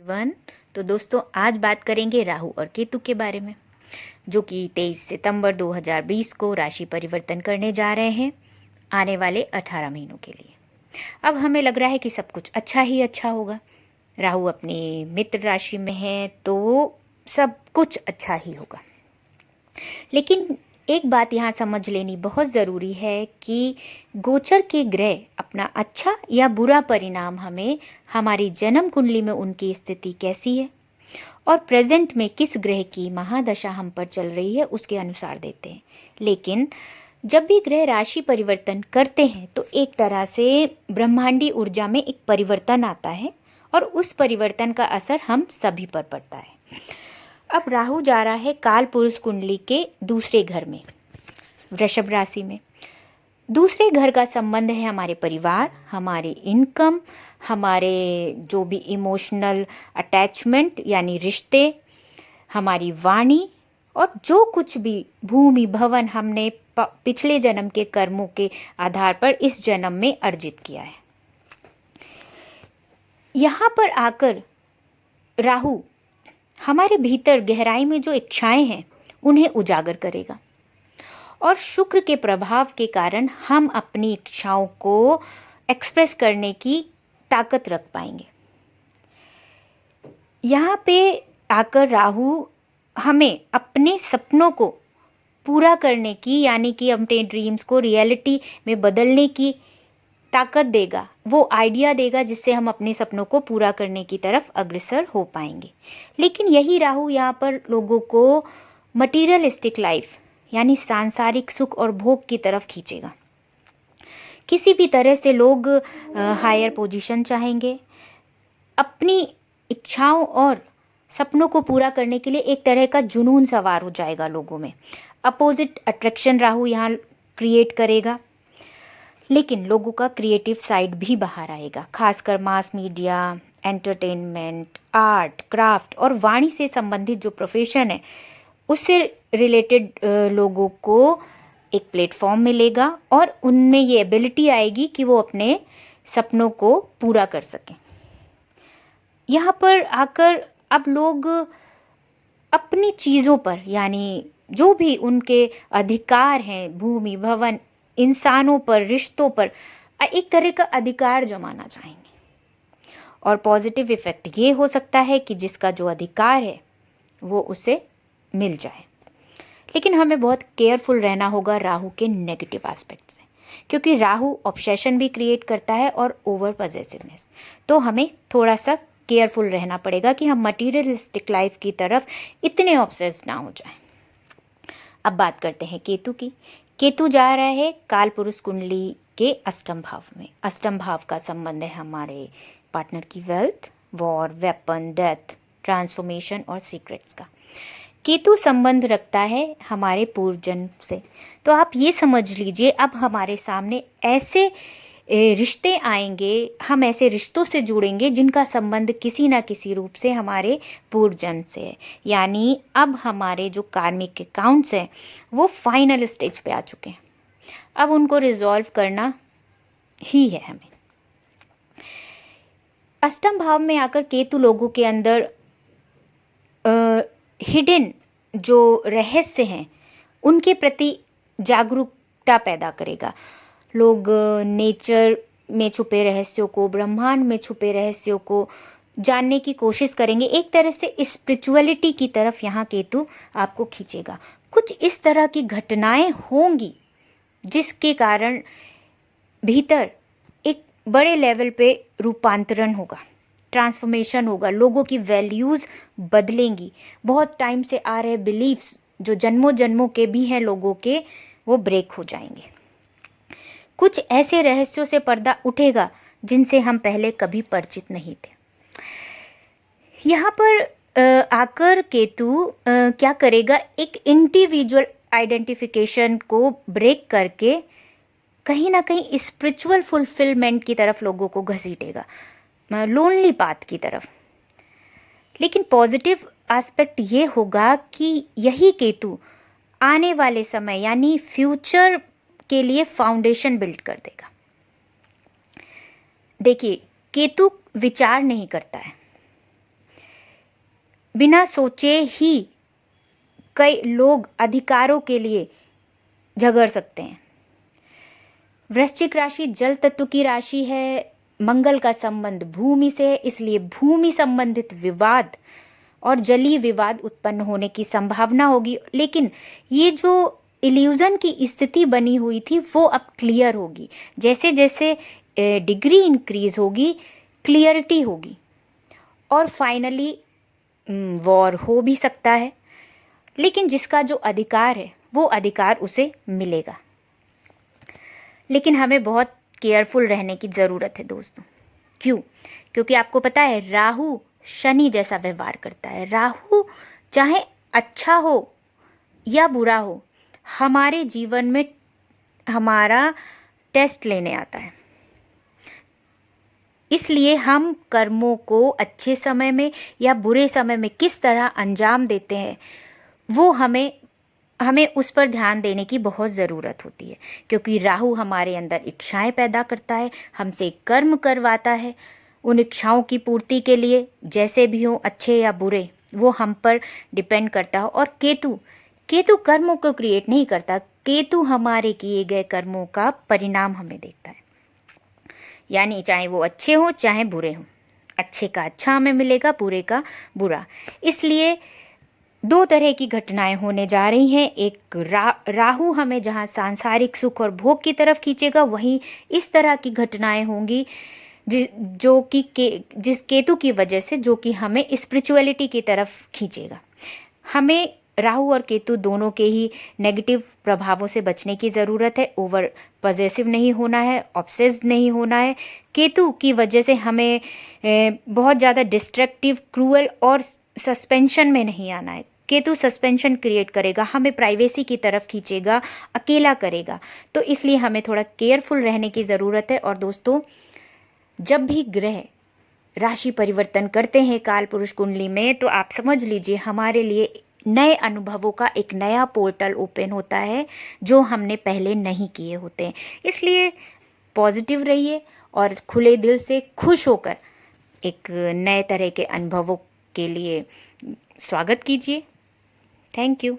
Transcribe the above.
One. तो दोस्तों आज बात करेंगे राहु और केतु के बारे में, जो कि 23 सितंबर 2020 को राशि परिवर्तन करने जा रहे हैं आने वाले 18 महीनों के लिए। अब हमें लग रहा है कि सब कुछ अच्छा ही अच्छा होगा। राहु अपनी मित्र राशि में है तो सब कुछ अच्छा ही होगा। लेकिन एक बात यहाँ समझ लेनी बहुत ज़रूरी है कि गोचर के ग्रह अपना अच्छा या बुरा परिणाम हमें हमारी जन्म कुंडली में उनकी स्थिति कैसी है और प्रेजेंट में किस ग्रह की महादशा हम पर चल रही है उसके अनुसार देते हैं। लेकिन जब भी ग्रह राशि परिवर्तन करते हैं तो एक तरह से ब्रह्मांडी ऊर्जा में एक परिवर्तन आता है और उस परिवर्तन का असर हम सभी पर पड़ता है। अब राहु जा रहा है काल पुरुष कुंडली के दूसरे घर में, वृषभ राशि में। दूसरे घर का संबंध है हमारे परिवार, हमारे इनकम, हमारे जो भी इमोशनल अटैचमेंट यानी रिश्ते, हमारी वाणी और जो कुछ भी भूमि भवन हमने पिछले जन्म के कर्मों के आधार पर इस जन्म में अर्जित किया है। यहाँ पर आकर राहु हमारे भीतर गहराई में जो इच्छाएं हैं उन्हें उजागर करेगा और शुक्र के प्रभाव के कारण हम अपनी इच्छाओं को एक्सप्रेस करने की ताकत रख पाएंगे। यहाँ पे आकर राहु हमें अपने सपनों को पूरा करने की यानी कि अपने ड्रीम्स को रियलिटी में बदलने की ताकत देगा, वो आइडिया देगा जिससे हम अपने सपनों को पूरा करने की तरफ अग्रसर हो पाएंगे। लेकिन यही राहु यहाँ पर लोगों को मटीरियलिस्टिक लाइफ यानी सांसारिक सुख और भोग की तरफ खींचेगा। किसी भी तरह से लोग हायर पोजीशन चाहेंगे, अपनी इच्छाओं और सपनों को पूरा करने के लिए एक तरह का जुनून सवार हो जाएगा लोगों में। अपोजिट अट्रैक्शन राहु यहाँ क्रिएट करेगा। लेकिन लोगों का क्रिएटिव साइड भी बाहर आएगा, खासकर mass media, entertainment, art, craft और वाणी से संबंधित जो प्रोफेशन है उससे रिलेटेड लोगों को एक प्लेटफॉर्म मिलेगा और उनमें ये एबिलिटी आएगी कि वो अपने सपनों को पूरा कर सकें। यहाँ पर आकर अब लोग अपनी चीज़ों पर यानी जो भी उनके अधिकार हैं, भूमि भवन, इंसानों पर, रिश्तों पर एक तरह का अधिकार जमाना चाहेंगे। और पॉजिटिव इफेक्ट ये हो सकता है कि जिसका जो अधिकार है वो उसे मिल जाए। लेकिन हमें बहुत केयरफुल रहना होगा राहु के नेगेटिव एस्पेक्ट से, क्योंकि राहु ऑब्सेशन भी क्रिएट करता है और ओवर पॉजेसिवनेस। तो हमें थोड़ा सा केयरफुल रहना पड़ेगा कि हम मटीरियलिस्टिक लाइफ की तरफ इतने ऑब्सेस ना हो जाएं। अब बात करते हैं केतु की। केतु जा रहा है काल पुरुष कुंडली के अष्टम भाव में। अष्टम भाव का संबंध है हमारे पार्टनर की wealth, war, weapon, death, transformation और सीक्रेट्स का। केतु संबंध रखता है हमारे पूर्व जन्म से। तो आप ये समझ लीजिए अब हमारे सामने ऐसे रिश्ते आएंगे, हम ऐसे रिश्तों से जुड़ेंगे जिनका संबंध किसी ना किसी रूप से हमारे पूर्व जन्म से है। यानी अब हमारे जो कार्मिक अकाउंट्स हैं वो फाइनल स्टेज पे आ चुके हैं, अब उनको रिजॉल्व करना ही है हमें। अष्टम भाव में आकर केतु लोगों के अंदर हिडन जो रहस्य हैं उनके प्रति जागरूकता पैदा करेगा। लोग नेचर में छुपे रहस्यों को, ब्रह्मांड में छुपे रहस्यों को जानने की कोशिश करेंगे। एक तरह से स्पिरिचुअलिटी की तरफ यहाँ केतु आपको खींचेगा। कुछ इस तरह की घटनाएं होंगी जिसके कारण भीतर एक बड़े लेवल पे रूपांतरण होगा, ट्रांसफॉर्मेशन होगा, लोगों की वैल्यूज़ बदलेंगी। बहुत टाइम से आ रहे बिलीफ्स जो जन्मों जन्मों के भी हैं लोगों के, वो ब्रेक हो जाएंगे। कुछ ऐसे रहस्यों से पर्दा उठेगा जिनसे हम पहले कभी परिचित नहीं थे। यहाँ पर आकर केतु क्या करेगा, एक इंडिविजुअल आइडेंटिफिकेशन को ब्रेक करके कहीं ना कहीं स्पिरिचुअल फुलफिलमेंट की तरफ लोगों को घसीटेगा, लोनली पाथ की तरफ। लेकिन पॉजिटिव एस्पेक्ट ये होगा कि यही केतु आने वाले समय यानी फ्यूचर के लिए फाउंडेशन बिल्ड कर देगा। देखिए केतु विचार नहीं करता है, बिना सोचे ही कई लोग अधिकारों के लिए झगड़ सकते हैं। वृश्चिक राशि जल तत्व की राशि है, मंगल का संबंध भूमि से है, इसलिए भूमि संबंधित विवाद और जलीय विवाद उत्पन्न होने की संभावना होगी। लेकिन ये जो इल्यूजन की स्थिति बनी हुई थी वो अब क्लियर होगी। जैसे जैसे डिग्री इंक्रीज होगी, क्लियरिटी होगी और फाइनली वॉर हो भी सकता है। लेकिन जिसका जो अधिकार है वो अधिकार उसे मिलेगा। लेकिन हमें बहुत केयरफुल रहने की ज़रूरत है दोस्तों। क्यों? क्योंकि आपको पता है राहु शनि जैसा व्यवहार करता है। राहु चाहे अच्छा हो या बुरा हो, हमारे जीवन में हमारा टेस्ट लेने आता है। इसलिए हम कर्मों को अच्छे समय में या बुरे समय में किस तरह अंजाम देते हैं वो हमें उस पर ध्यान देने की बहुत ज़रूरत होती है। क्योंकि राहु हमारे अंदर इच्छाएं पैदा करता है, हमसे कर्म करवाता है। उन इच्छाओं की पूर्ति के लिए जैसे भी हो, अच्छे या बुरे, वो हम पर डिपेंड करता है। और केतु कर्मों को क्रिएट नहीं करता, केतु हमारे किए गए कर्मों का परिणाम हमें देता है। यानी चाहे वो अच्छे हो चाहे बुरे हों, अच्छे का अच्छा हमें मिलेगा, बुरे का बुरा। इसलिए दो तरह की घटनाएं होने जा रही हैं। एक राहु हमें जहां सांसारिक सुख और भोग की तरफ खींचेगा, वहीं इस तरह की घटनाएं होंगी जिस केतु की वजह से जो कि हमें स्पिरिचुअलिटी की तरफ खींचेगा। हमें राहु और केतु दोनों के ही नेगेटिव प्रभावों से बचने की ज़रूरत है। ओवर पॉजेसिव नहीं होना है, ऑब्सेस्ड नहीं होना है। केतु की वजह से हमें बहुत ज़्यादा डिस्ट्रक्टिव, क्रूअल और सस्पेंशन में नहीं आना है। केतु सस्पेंशन क्रिएट करेगा, हमें प्राइवेसी की तरफ खींचेगा, अकेला करेगा। तो इसलिए हमें थोड़ा केयरफुल रहने की ज़रूरत है। और दोस्तों, जब भी ग्रह राशि परिवर्तन करते हैं काल पुरुष कुंडली में, तो आप समझ लीजिए हमारे लिए नए अनुभवों का एक नया पोर्टल ओपन होता है जो हमने पहले नहीं किए होते हैं। इसलिए पॉजिटिव रहिए और खुले दिल से खुश होकर एक नए तरह के अनुभवों के लिए स्वागत कीजिए। Thank you.